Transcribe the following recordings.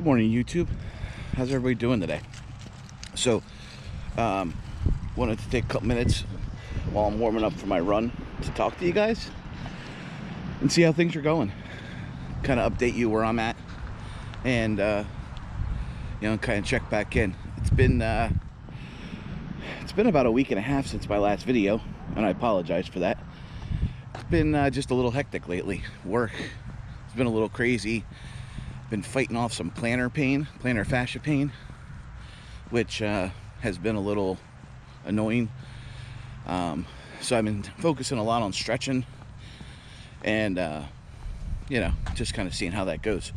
Good morning, YouTube. How's everybody doing today? So, wanted to take a couple minutes while I'm warming up for my run to talk to you guys and see how things are going. Kind of update you where I'm at, and kind of check back in. It's been about a week and a half since my last video, and I apologize for that. It's been just a little hectic lately. Work has been a little crazy. Been fighting off some plantar fascia pain, which has been a little annoying. So I've been focusing a lot on stretching and just kind of seeing how that goes.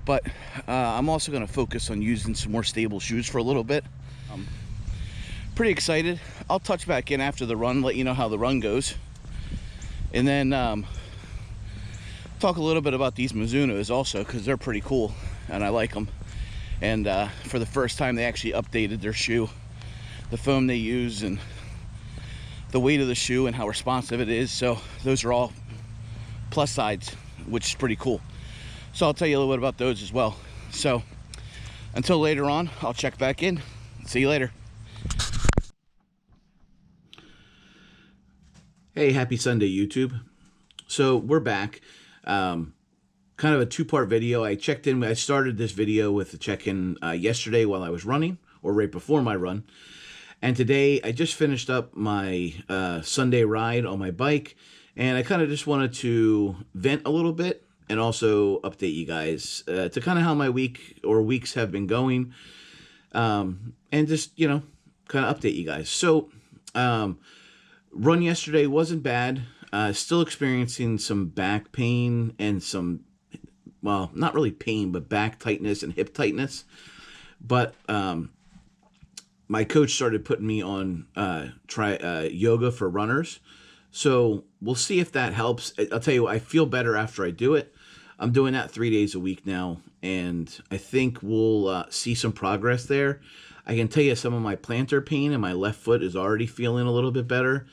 But I'm also going to focus on using some more stable shoes for a little bit. Pretty excited. I'll touch back in after the run, let you know how the run goes, and then talk a little bit about these Mizunos also, because they're pretty cool and I like them. And for the first time, they actually updated their shoe, the foam they use and the weight of the shoe and how responsive it is. So those are all plus sides, which is pretty cool. So I'll tell you a little bit about those as well. So until later on, I'll check back in. See you later. Hey, happy Sunday, YouTube. So we're back. Kind of a two-part video. I started this video with a check-in yesterday while I was running, or right before my run. And today I just finished up my Sunday ride on my bike, and I kind of just wanted to vent a little bit and also update you guys to kind of how my week or weeks have been going, and just, kind of update you guys. So run yesterday wasn't bad. Still experiencing some back pain and some, well, not really pain, but back tightness and hip tightness. But my coach started putting me on yoga for runners. So we'll see if that helps. I'll tell you what, I feel better after I do it. I'm doing that 3 days a week now, and I think we'll see some progress there. I can tell you some of my plantar pain in my left foot is already feeling a little bit better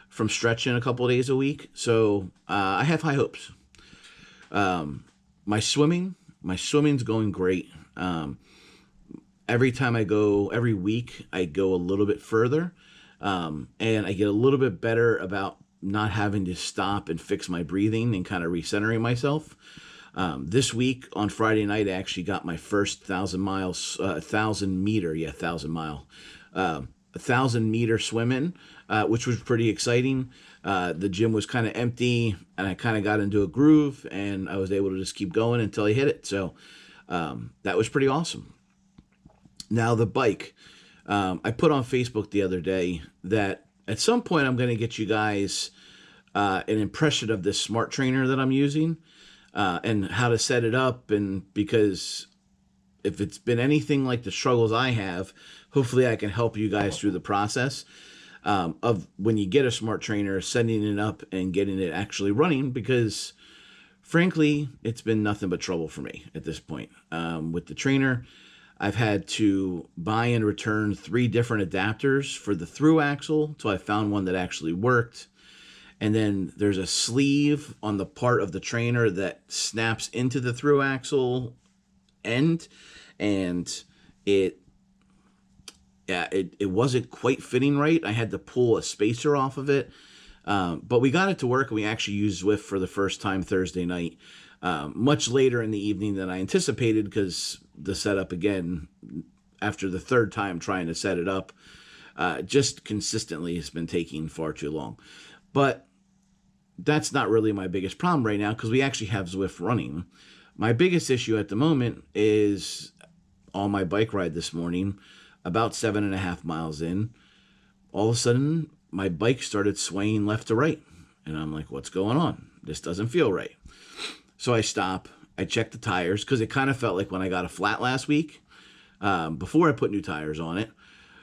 from stretching a couple of days a week. So I have high hopes. My swimming's going great. Every week I go a little bit further, and I get a little bit better about not having to stop and fix my breathing and kind of recentering myself. This week on Friday night, I actually got my first 1,000 meter swim in, which was pretty exciting. The gym was kind of empty, and I kind of got into a groove, and I was able to just keep going until I hit it. So that was pretty awesome. Now the bike, I put on Facebook the other day that at some point I'm going to get you guys an impression of this smart trainer that I'm using, and how to set it up. And because if it's been anything like the struggles I have, hopefully I can help you guys through the process of when you get a smart trainer, setting it up and getting it actually running, because frankly, it's been nothing but trouble for me at this point. With the trainer, I've had to buy and return 3 different adapters for the through axle until I found one that actually worked. And then there's a sleeve on the part of the trainer that snaps into the through axle end, and it wasn't quite fitting right. I had to pull a spacer off of it, but we got it to work, and we actually used Zwift for the first time Thursday night, much later in the evening than I anticipated, because the setup, again, after the third time trying to set it up, just consistently has been taking far too long. But that's not really my biggest problem right now, because we actually have Zwift running. My biggest issue at the moment is on my bike ride this morning, about 7.5 miles in, all of a sudden my bike started swaying left to right. And I'm like, what's going on? This doesn't feel right. So I stop, I check the tires, because it kind of felt like when I got a flat last week, before I put new tires on it.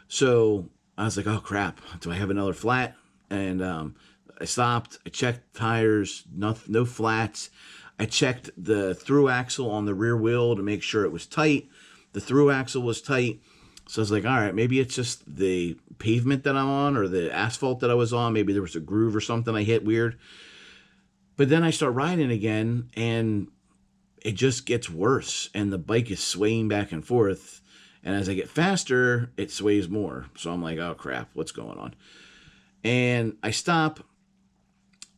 So I was like, oh crap, do I have another flat? And I stopped, I checked tires, no flats. I checked the through axle on the rear wheel to make sure it was tight. The through axle was tight. So I was like, all right, maybe it's just the pavement that I'm on, or the asphalt that I was on. Maybe there was a groove or something I hit weird. But then I start riding again, and it just gets worse, and the bike is swaying back and forth. And as I get faster, it sways more. So I'm like, oh crap, what's going on? And I stop,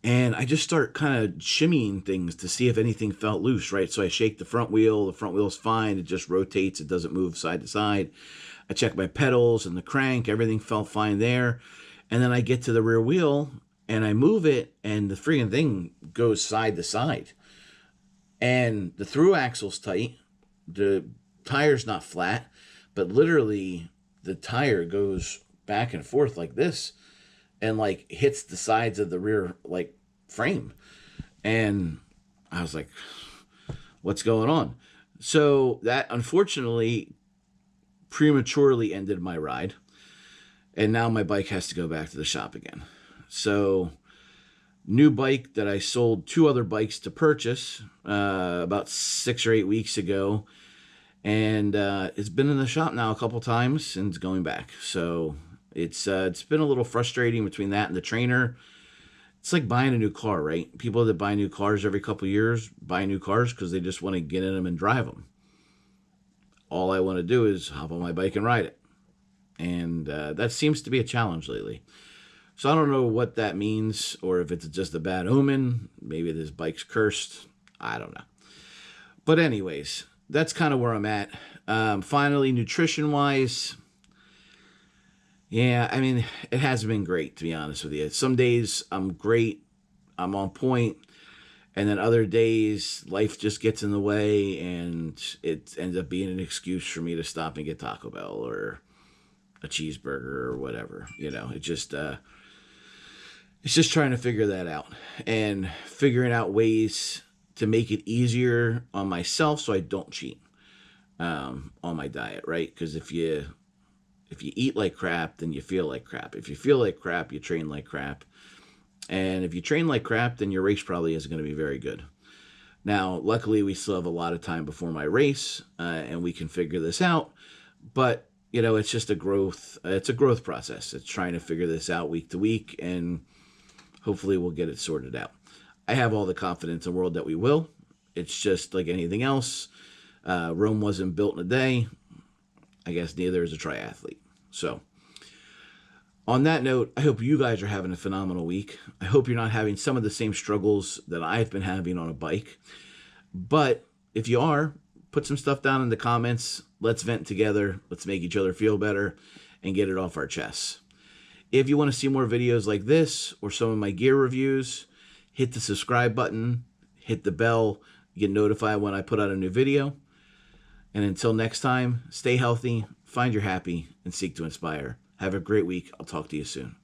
and I just start kind of shimmying things to see if anything felt loose, right? So I shake the front wheel's fine, it just rotates, it doesn't move side to side. I check my pedals and the crank, everything felt fine there. And then I get to the rear wheel, and I move it, and the freaking thing goes side to side. And the through axle's tight, the tire's not flat, but literally the tire goes back and forth like this, and like hits the sides of the rear like frame. And I was like, what's going on? So that unfortunately prematurely ended my ride. And now my bike has to go back to the shop again. So new bike that I sold 2 other bikes to purchase about 6 or 8 weeks ago. And it's been in the shop now a couple times, and it's going back. So it's been a little frustrating between that and the trainer. It's like buying a new car, right? People that buy new cars every couple of years buy new cars because they just want to get in them and drive them. All I want to do is hop on my bike and ride it. And that seems to be a challenge lately. So I don't know what that means, or if it's just a bad omen. Maybe this bike's cursed. I don't know. But anyways, that's kind of where I'm at. Finally, nutrition-wise, yeah, I mean, it hasn't been great, to be honest with you. Some days I'm great, I'm on point, and then other days life just gets in the way, and it ends up being an excuse for me to stop and get Taco Bell or a cheeseburger or whatever. You know, it's just trying to figure that out and figuring out ways to make it easier on myself so I don't cheat on my diet, right? Because if you eat like crap, then you feel like crap. If you feel like crap, you train like crap. And if you train like crap, then your race probably isn't going to be very good. Now, luckily, we still have a lot of time before my race, and we can figure this out. But, you know, it's just a growth process. It's trying to figure this out week to week, and hopefully we'll get it sorted out. I have all the confidence in the world that we will. It's just like anything else. Rome wasn't built in a day. I guess neither is a triathlete. So, on that note, I hope you guys are having a phenomenal week. I hope you're not having some of the same struggles that I've been having on a bike. But if you are, put some stuff down in the comments. Let's vent together. Let's make each other feel better and get it off our chests. If you want to see more videos like this or some of my gear reviews, hit the subscribe button, hit the bell, get notified when I put out a new video. And until next time, stay healthy, find your happy, and seek to inspire. Have a great week. I'll talk to you soon.